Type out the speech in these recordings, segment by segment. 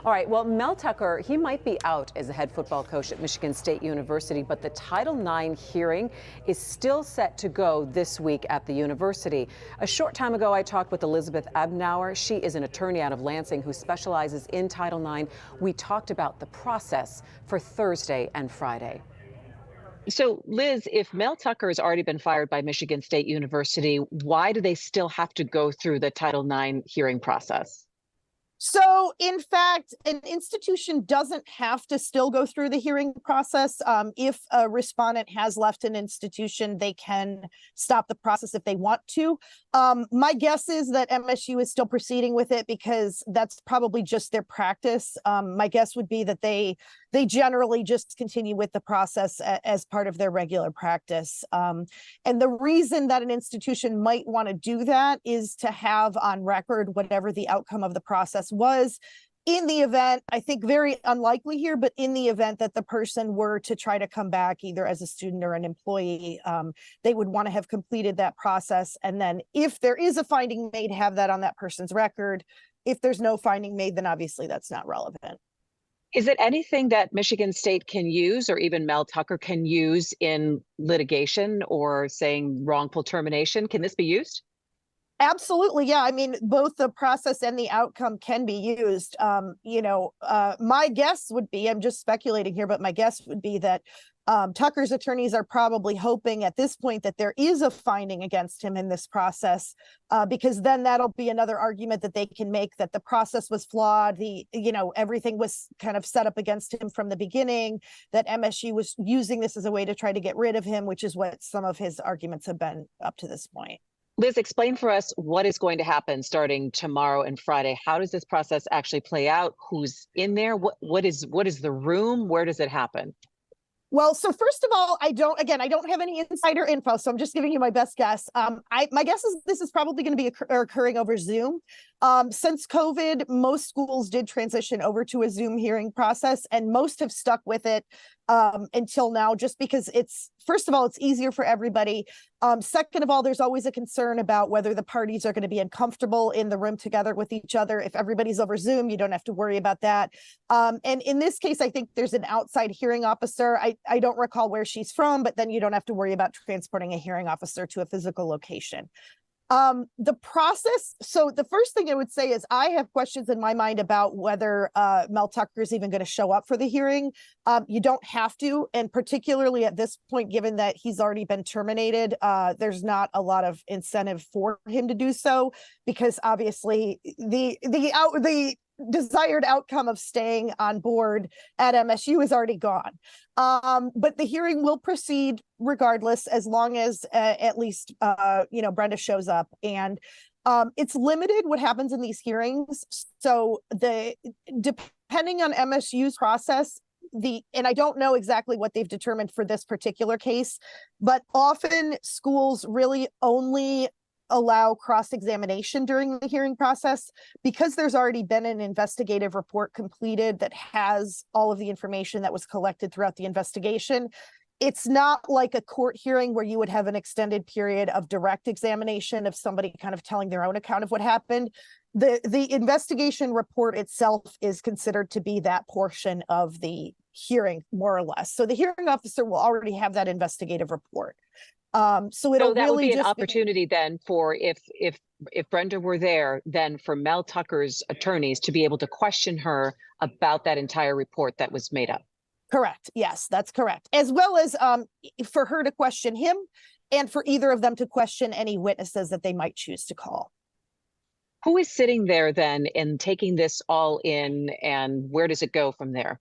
All right, well, Mel Tucker, he might be out as a head football coach at Michigan State University, but the Title IX hearing is still set to go this week at the university. A short time ago, I talked with Elizabeth Abnauer. She is an attorney out of Lansing who specializes in Title IX. We talked about the process for Thursday and Friday. So, Liz, if Mel Tucker has already been fired by Michigan State University, why do they still have to go through the Title IX hearing process? So, in fact, an institution doesn't have to still go through the hearing process. If a respondent has left an institution, they can stop the process if they want to. My guess is that MSU is still proceeding with it because that's probably just their practice. My guess would be that they generally just continue with the process as part of their regular practice. And the reason that an institution might want to do that is to have on record whatever the outcome of the process was in the event, I think very unlikely here, but in the event that the person were to try to come back either as a student or an employee, they would want to have completed that process. And then if there is a finding made, have that on that person's record. If there's no finding made, then obviously that's not relevant. Is it anything that Michigan State can use or even Mel Tucker can use in litigation or saying wrongful termination? Can this be used? Absolutely. Yeah. I mean, both the process and the outcome can be used. My guess would be, I'm just speculating here, but my guess would be that Tucker's attorneys are probably hoping at this point that there is a finding against him in this process, because then that'll be another argument that they can make that the process was flawed. Everything was kind of set up against him from the beginning, that MSU was using this as a way to try to get rid of him, which is what some of his arguments have been up to this point. Liz, explain for us what is going to happen starting tomorrow and Friday. How does this process actually play out? Who's in there? What is the room? Where does it happen? Well, so first of all, I don't have any insider info, so I'm just giving you my best guess. My guess is this is probably going to be occurring over Zoom. Since COVID, most schools did transition over to a Zoom hearing process, and most have stuck with it until now, just because first of all, it's easier for everybody. Second of all, there's always a concern about whether the parties are going to be uncomfortable in the room together with each other. If everybody's over Zoom, you don't have to worry about that. And in this case, I think there's an outside hearing officer. I don't recall where she's from, but then you don't have to worry about transporting a hearing officer to a physical location. The process. So the first thing I would say is I have questions in my mind about whether Mel Tucker is even going to show up for the hearing. You don't have to. And particularly at this point, given that he's already been terminated, there's not a lot of incentive for him to do so, because obviously the desired outcome of staying on board at MSU is already gone. But the hearing will proceed regardless, as long as at least Brenda shows up. And it's limited what happens in these hearings. So depending on MSU's process, and I don't know exactly what they've determined for this particular case, but often schools really only allow cross-examination during the hearing process, because there's already been an investigative report completed that has all of the information that was collected throughout the investigation. It's not like a court hearing where you would have an extended period of direct examination of somebody kind of telling their own account of what happened. The investigation report itself is considered to be that portion of the hearing, more or less. So the hearing officer will already have that investigative report. So that really would be an opportunity then for if Brenda were there, then for Mel Tucker's attorneys to be able to question her about that entire report that was made up. Correct. Yes, that's correct. As well as for her to question him, and for either of them to question any witnesses that they might choose to call. Who is sitting there then and taking this all in, and where does it go from there?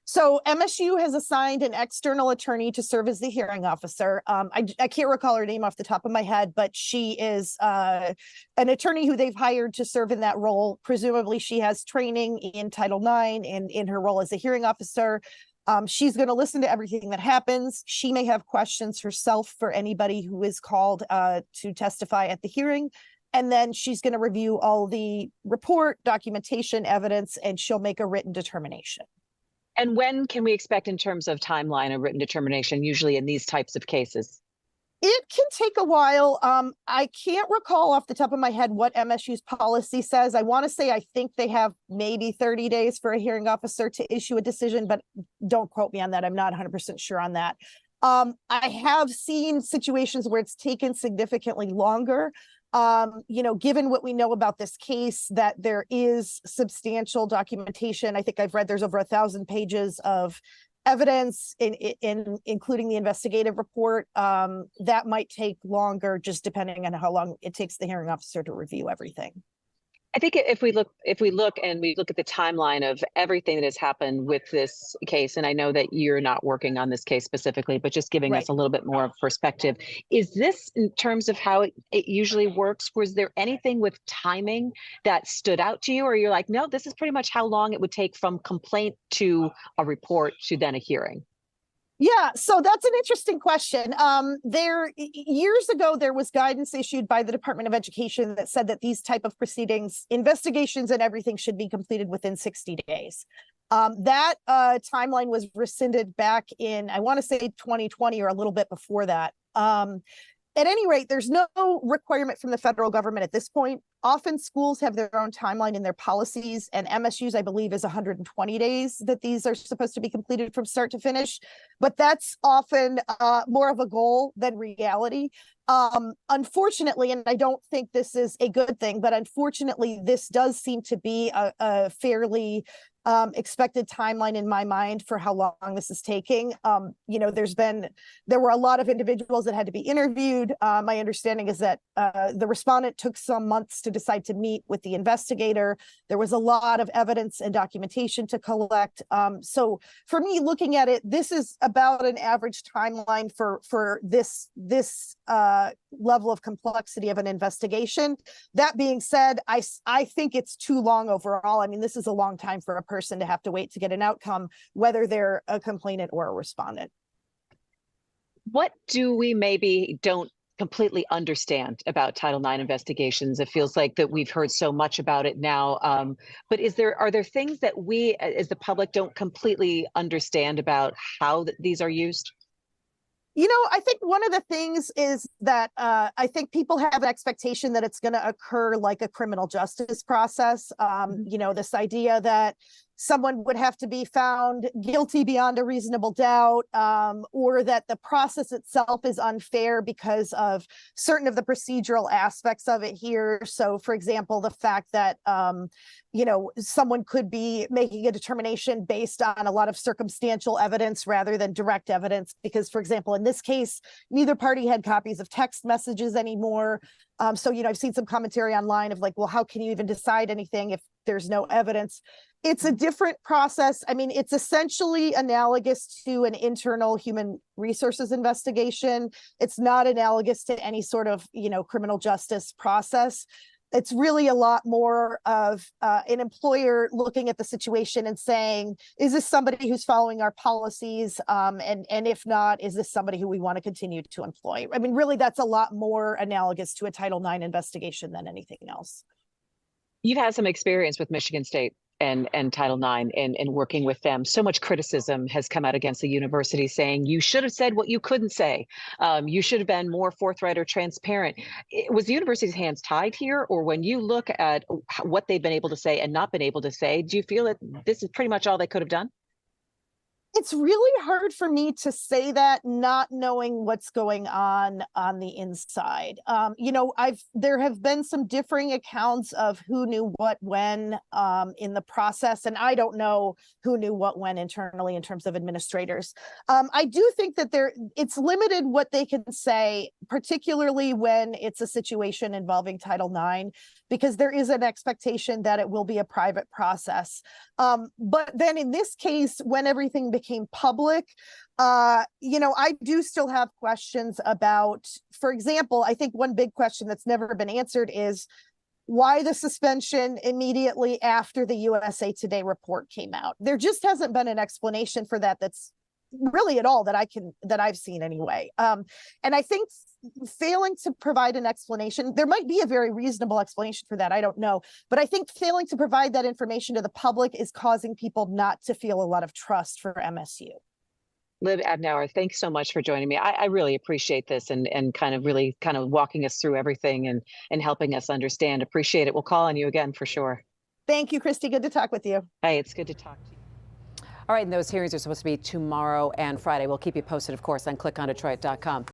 So MSU has assigned an external attorney to serve as the hearing officer. I can't recall her name off the top of my head, but she is an attorney who they've hired to serve in that role. Presumably she has training in Title IX and in her role as a hearing officer. She's going to listen to everything that happens. She may have questions herself for anybody who is called to testify at the hearing. And then she's going to review all the report, documentation, evidence, and she'll make a written determination. And when can we expect in terms of timeline a written determination, usually in these types of cases? It can take a while. I can't recall off the top of my head what MSU's policy says. I want to say I think they have maybe 30 days for a hearing officer to issue a decision, but don't quote me on that. I'm not 100% sure on that. I have seen situations where it's taken significantly longer. Given what we know about this case, that there is substantial documentation. I think I've read there's over 1,000 pages of evidence in including the investigative report. That might take longer, just depending on how long it takes the hearing officer to review everything. I think if we look at the timeline of everything that has happened with this case, and I know that you're not working on this case specifically, but just giving us a little bit more perspective, is this in terms of how it usually works? Was there anything with timing that stood out to you, or you're like, no, this is pretty much how long it would take from complaint to a report to then a hearing? Yeah, so that's an interesting question. Years ago, there was guidance issued by the Department of Education that said that these type of proceedings, investigations and everything, should be completed within 60 days. That timeline was rescinded back in, I want to say 2020 or a little bit before that. At any rate, there's no requirement from the federal government at this point. Often schools have their own timeline in their policies, and MSU's, I believe, is 120 days that these are supposed to be completed from start to finish. But that's often more of a goal than reality. Unfortunately, and I don't think this is a good thing, but unfortunately, this does seem to be a fairly expected timeline in my mind for how long this is taking. There were a lot of individuals that had to be interviewed. My understanding is that the respondent took some months to decide to meet with the investigator. There was a lot of evidence and documentation to collect. So for me, looking at it, this is about an average timeline for this level of complexity of an investigation. That being said, I think it's too long overall. I mean, this is a long time for a person to have to wait to get an outcome, whether they're a complainant or a respondent. What do we maybe don't completely understand about Title IX investigations? It feels like that we've heard so much about it now, but are there things that we as the public don't completely understand about how these are used? I think one of the things is that I think people have an expectation that it's going to occur like a criminal justice process. This idea that someone would have to be found guilty beyond a reasonable doubt, or that the process itself is unfair because of certain of the procedural aspects of it here. So, for example, the fact that someone could be making a determination based on a lot of circumstantial evidence rather than direct evidence, because, for example, in this case, neither party had copies of text messages anymore. So, I've seen some commentary online of like, well, how can you even decide anything if there's no evidence? It's a different process. I mean, it's essentially analogous to an internal human resources investigation. It's not analogous to any sort of, criminal justice process. It's really a lot more of an employer looking at the situation and saying, is this somebody who's following our policies? And if not, is this somebody who we want to continue to employ? I mean, really, that's a lot more analogous to a Title IX investigation than anything else. You've had some experience with Michigan State and Title IX and working with them. So much criticism has come out against the university saying you should have said what you couldn't say. You should have been more forthright or transparent. Was the university's hands tied here? Or when you look at what they've been able to say and not been able to say, do you feel that this is pretty much all they could have done? It's really hard for me to say that, not knowing what's going on the inside. There have been some differing accounts of who knew what when in the process, and I don't know who knew what when internally in terms of administrators. I do think that it's limited what they can say, particularly when it's a situation involving Title IX, because there is an expectation that it will be a private process. But then in this case, when everything became public, I do still have questions about, for example, I think one big question that's never been answered is why the suspension immediately after the USA Today report came out. There just hasn't been an explanation for that that's really at all that I've seen anyway. And I think failing to provide an explanation, there might be a very reasonable explanation for that, I don't know, but I think failing to provide that information to the public is causing people not to feel a lot of trust for MSU. Liv Abnauer, thanks so much for joining me. I really appreciate this and kind of really kind of walking us through everything and helping us understand. Appreciate it. We'll call on you again for sure. Thank you, Christy. Good to talk with you. Hey, it's good to talk to you. All right, and those hearings are supposed to be tomorrow and Friday. We'll keep you posted, of course, on clickondetroit.com.